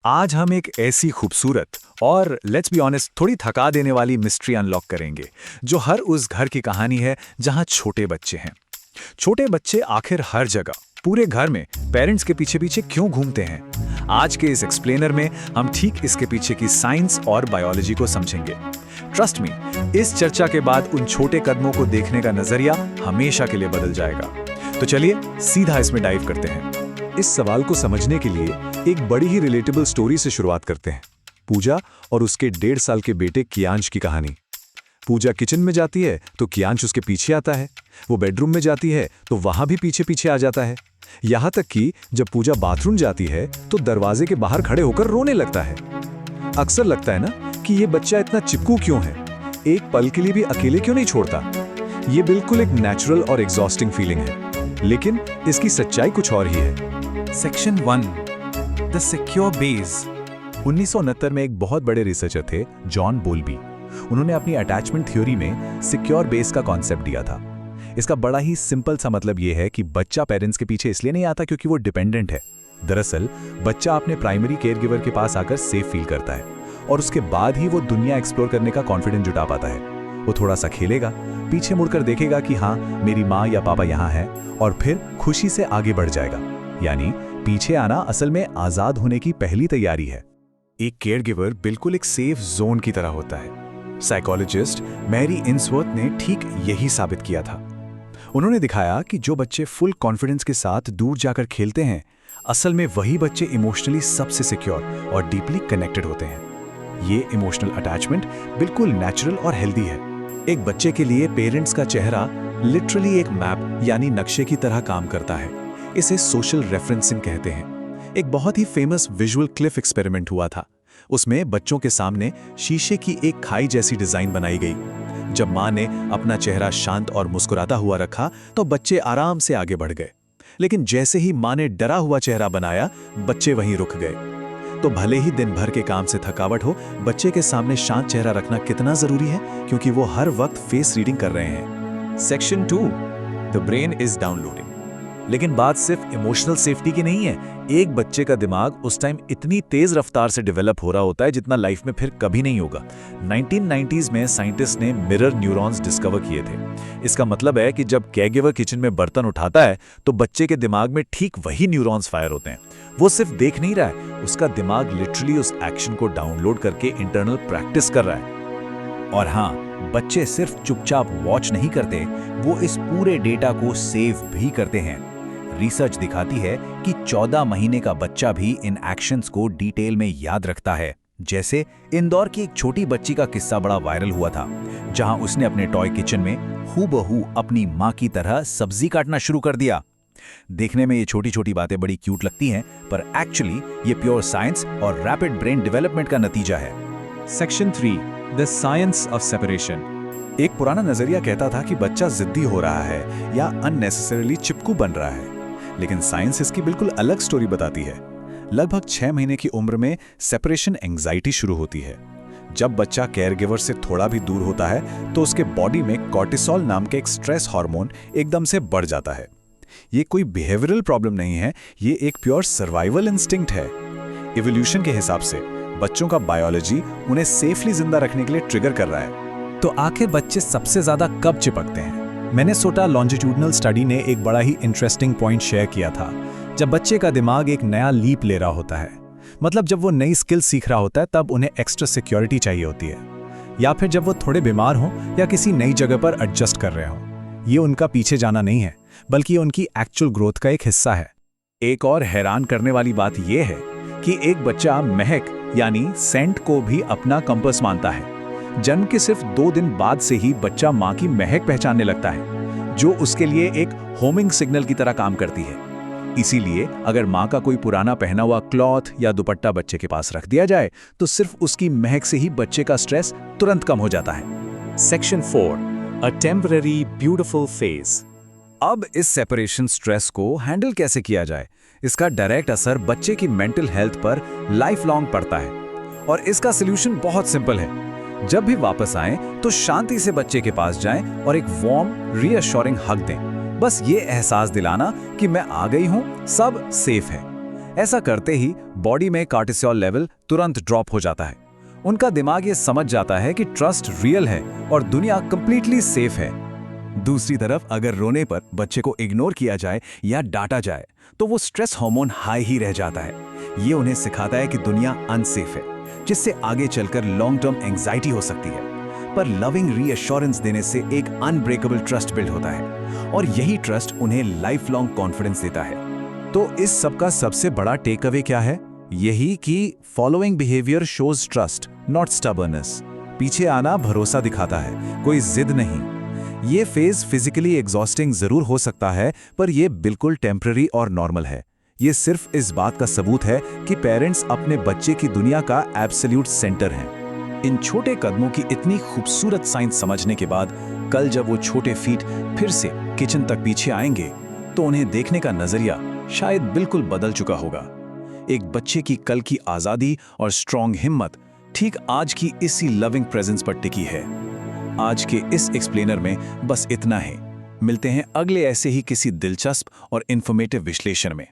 आज हम एक ऐसी खूबसूरत और लेट्स बी ऑनेस्ट थोड़ी थका देने वाली मिस्ट्री अनलॉक करेंगे जो हर उस घर की कहानी है जहां छोटे बच्चे हैं। छोटे बच्चे आखिर हर जगह पूरे घर में पेरेंट्स के पीछे पीछे क्यों घूमते हैं। आज के इस एक्सप्लेनर में हम ठीक इसके पीछे की साइंस और बायोलॉजी को समझेंगे। ट्रस्ट मी, इस चर्चा के बाद उन छोटे कदमों को देखने का नजरिया हमेशा के लिए बदल जाएगा। तो चलिए सीधा इसमें डाइव करते हैं। इस सवाल को समझने के लिए एक बड़ी ही रिलेटेबल स्टोरी से शुरुआत करते हैं। पूजा और उसके 1.5 साल के बेटे कियांश की कहानी। पूजा किचन में जाती है तो कियांश उसके पीछे आता है। वो बेडरूम में जाती है तो वहां भी पीछे पीछे आ जाता है। यहां तक कि जब पूजा बाथरूम जाती है तो दरवाजे के बाहर खड़े होकर रोने लगता है। अक्सर लगता है ना कि ये बच्चा इतना चिपकू क्यों है, एक पल के लिए भी अकेले क्यों नहीं छोड़ता। ये बिल्कुल एक नेचुरल और एग्जॉस्टिंग फीलिंग है, लेकिन इसकी सच्चाई कुछ और ही है। Section 1 the secure base. 1969 में एक बहुत बड़े रिसर्चर थे जॉन बोल्बी। उन्होंने अपनी अटैचमेंट थ्योरी में सिक्योर बेस का कॉन्सेप्ट दिया था। इसका बड़ा ही सिंपल सा मतलब यह है कि बच्चा पेरेंट्स के पीछे इसलिए नहीं आता क्योंकि वो डिपेंडेंट है। दरअसल बच्चा अपने प्राइमरी केयर गिवर के पास आकर सेफ फील करता है और उसके बाद ही वो दुनिया एक्सप्लोर करने का कॉन्फिडेंस जुटा पाता है। वो थोड़ा सा खेलेगा, पीछे मुड़कर देखेगा कि हाँ मेरी माँ या पापा यहाँ है, और फिर खुशी से आगे बढ़ जाएगा। यानी पीछे आना असल में आजाद होने की पहली तैयारी है। एक केयरगिवर बिल्कुल एक सेफ जोन की तरह होता है। साइकोलॉजिस्ट मैरी इन्सवर्थ ने ठीक यही साबित किया था। उन्होंने दिखाया कि जो बच्चे फुल कॉन्फिडेंस के साथ दूर जाकर खेलते हैं, असल में वही बच्चे इमोशनली सबसे सिक्योर और डीपली कनेक्टेड होते हैं। ये इमोशनल अटैचमेंट बिल्कुल नेचुरल और हेल्दी है। एक बच्चे के लिए पेरेंट्स का चेहरा लिटरली एक मैप यानी नक्शे की तरह काम करता है। इसे सोशल रेफरेंसिंग कहते हैं। एक बहुत ही फेमस विजुअल क्लिफ एक्सपेरिमेंट हुआ था। उसमें बच्चों के सामने शीशे की एक खाई जैसी डिजाइन बनाई गई। जब मां ने अपना चेहरा शांत और मुस्कुराता हुआ रखा तो बच्चे आराम से आगे बढ़ गए, लेकिन जैसे ही मां ने डरा हुआ चेहरा बनाया, बच्चे वहीं रुक गए। तो भले ही दिन भर के काम से थकावट हो, बच्चे के सामने शांत चेहरा रखना कितना जरूरी है, क्योंकि वो हर वक्त फेस रीडिंग कर रहे हैं। Section 2 the brain is downloading. लेकिन बात सिर्फ इमोशनल सेफ्टी की नहीं है। एक बच्चे का दिमाग उस टाइम इतनी तेज रफ्तार से डेवलप हो रहा होता है जितना लाइफ में फिर कभी नहीं होगा। 1990s में साइंटिस्ट ने मिरर न्यूरॉन्स डिस्कवर किए थे। इसका मतलब है कि जब केयरगिवर किचन में बर्तन उठाता है तो बच्चे के दिमाग में ठीक वही न्यूरॉन्स फायर होते हैं। वो सिर्फ देख नहीं रहा है, उसका दिमाग लिटरली उस एक्शन को डाउनलोड करके इंटरनल प्रैक्टिस कर रहा है। और हाँ, बच्चे सिर्फ चुपचाप वॉच नहीं करते, वो इस पूरे डेटा को सेव भी करते हैं। रिसर्च दिखाती है कि 14 महीने का बच्चा भी इन एक्शंस को डिटेल में याद रखता है। जैसे इंदौर की एक छोटी बच्ची का किस्सा बड़ा वायरल हुआ था, जहां उसने अपने टॉय किचन में हूबहू अपनी मां की तरह सब्जी काटना शुरू कर दिया। देखने में ये छोटी छोटी बातें बड़ी क्यूट लगती हैं, पर एक्चुअली ये प्योर साइंस और रैपिड ब्रेन डेवलपमेंट का नतीजा है। Section 3 the science of separation. एक पुराना नजरिया कहता था कि बच्चा जिद्दी हो रहा है या अननेसेसरीली चिपकू बन रहा है, लेकिन साइंस इसकी बिल्कुल अलग स्टोरी बताती है। लगभग 6 महीने की उम्र में सेपरेशन एंजाइटी शुरू होती है। जब बच्चा केयरगिवर से थोड़ा भी दूर होता है तो उसके बॉडी में कॉर्टिसोल नाम के एक स्ट्रेस हार्मोन एकदम से बढ़ जाता है। ये कोई बिहेवियरल प्रॉब्लम नहीं है, ये एक प्योर सर्वाइवल इंस्टिंक्ट है। इवोल्यूशन के हिसाब से बच्चों का बायोलॉजी उन्हें सेफली जिंदा रखने के लिए ट्रिगर कर रहा है। तो आखिर बच्चे सबसे ज्यादा कब चिपकते हैं? मिनेसोटा लॉन्जिट्यूडनल स्टडी ने एक बड़ा ही इंटरेस्टिंग पॉइंट शेयर किया था। जब बच्चे का दिमाग एक नया लीप ले रहा होता है, मतलब जब वो नई स्किल सीख रहा होता है, तब उन्हें एक्स्ट्रा सिक्योरिटी चाहिए होती है, या फिर जब वो थोड़े बीमार हों या किसी नई जगह पर एडजस्ट कर रहे हों। ये उनका पीछे जाना नहीं है, बल्कि ये उनकी एक्चुअल ग्रोथ का एक हिस्सा है। एक और हैरान करने वाली बात यह है कि एक बच्चा महक यानी सेंट को भी अपना कंपास मानता है। जन्म के सिर्फ 2 दिन बाद से ही बच्चा मां की महक पहचानने लगता है, जो उसके लिए एक होमिंग सिग्नल की तरह काम करती है। इसीलिए अगर मां का कोई पुराना पहना हुआ क्लॉथ या दुपट्टा बच्चे के पास रख दिया जाए तो सिर्फ उसकी महक से ही बच्चे का स्ट्रेस तुरंत कम हो जाता है। Section 4 a temporary beautiful phase. अब इस सेपरेशन स्ट्रेस को हैंडल कैसे किया जाए, इसका डायरेक्ट असर बच्चे की मेंटल हेल्थ पर लाइफ लॉन्ग पड़ता है। और इसका सॉल्यूशन बहुत सिंपल है। जब भी वापस आएं तो शांति से बच्चे के पास जाएं और एक वार्म रीअश्योरिंग हग दें। बस ये एहसास दिलाना कि मैं आ गई हूं, सब सेफ है। ऐसा करते ही बॉडी में कार्टिसोल लेवल तुरंत ड्रॉप हो जाता है। उनका दिमाग ये समझ जाता है कि ट्रस्ट रियल है और दुनिया कंप्लीटली सेफ है। दूसरी तरफ अगर रोने पर बच्चे को इग्नोर किया जाए या डांटा जाए तो वो स्ट्रेस हार्मोन हाई ही रह जाता है। ये उन्हें सिखाता है कि दुनिया अनसेफ है, जिससे आगे चलकर लॉन्ग टर्म एंजाइटी हो सकती है। पर लविंग रीअश्योरेंस देने से एक अनब्रेकेबल ट्रस्ट बिल्ड होता है और यही ट्रस्ट उन्हें लाइफ लॉन्ग कॉन्फिडेंस देता है। तो इस सबका सबसे बड़ा टेक अवे क्या है? यही कि following behaviour shows trust, not stubbornness. पीछे आना भरोसा दिखाता है, कोई जिद नहीं। ये फेज फिजिकली एग्जॉस्टिंग जरूर हो सकता है, पर यह बिल्कुल टेम्पररी और नॉर्मल है। ये सिर्फ इस बात का सबूत है कि पेरेंट्स अपने बच्चे की दुनिया का एब्सोल्यूट सेंटर हैं। इन छोटे कदमों की इतनी खूबसूरत साइंस समझने के बाद कल जब वो छोटे फीट फिर से किचन तक पीछे आएंगे तो उन्हें देखने का नजरिया शायद बिल्कुल बदल चुका होगा। एक बच्चे की कल की आजादी और स्ट्रॉन्ग हिम्मत ठीक आज की इसी लविंग प्रेजेंस पर टिकी है। आज के इस एक्सप्लेनर में बस इतना है। मिलते हैं अगले ऐसे ही किसी दिलचस्प और इंफॉर्मेटिव विश्लेषण में।